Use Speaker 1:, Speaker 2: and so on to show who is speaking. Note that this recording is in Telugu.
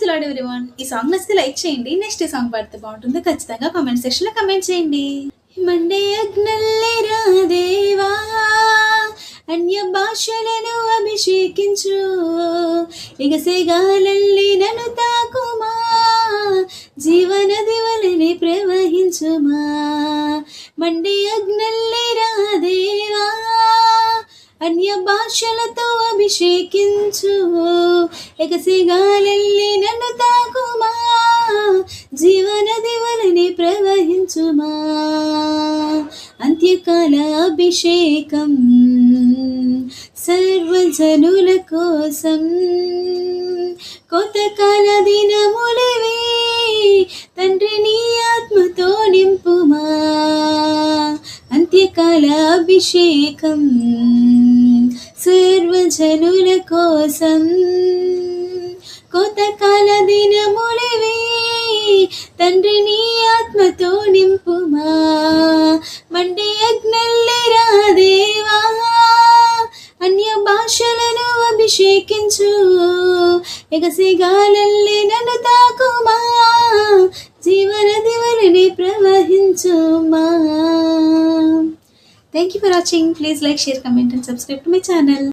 Speaker 1: The lord everyone. ఈ సాంగ్ నచ్చితే లైక్ చేయండి. నెక్స్ట్ ఈ సాంగ్ పాడితే బాగుంటుందో ఖచ్చితంగా కామెంట్ సెక్షన్లో కమెంట్ చేయండి. మండే అగ్నల్లేరా దేవా, అన్య భాషలను అభిషేకించు, ఎగసేగాలల్లి నన్ను తాకుమా, జీవనది వలె ప్రవహించుమా. మండే అగ్నల్లేరా దేవా, అన్య భాషలతో అభిషేకించు, ఎగసిగాలెల్లి నన్ను తాకుమా, జీవనది వలె ప్రవహించుమా. అంత్యకాల అభిషేకం సర్వజనుల కోసం, కోతకాల దినములివి, తండ్రి నీ ఆత్మతో నింపుమా. అంత్యకాల అభిషేకం సర్వజనుల కోసం, కోతకాల దినములివి, తండ్రి నీ ఆత్మతో నింపుమా. మండే అగ్నల్లేరా దేవా, అన్య భాషలను అభిషేకించు, ఎగసిగాలల్లి నన్ను తాకుమా, జీవనది వలె ప్రవహించుమా. Thank you for watching. Please like, share, comment and subscribe to my channel.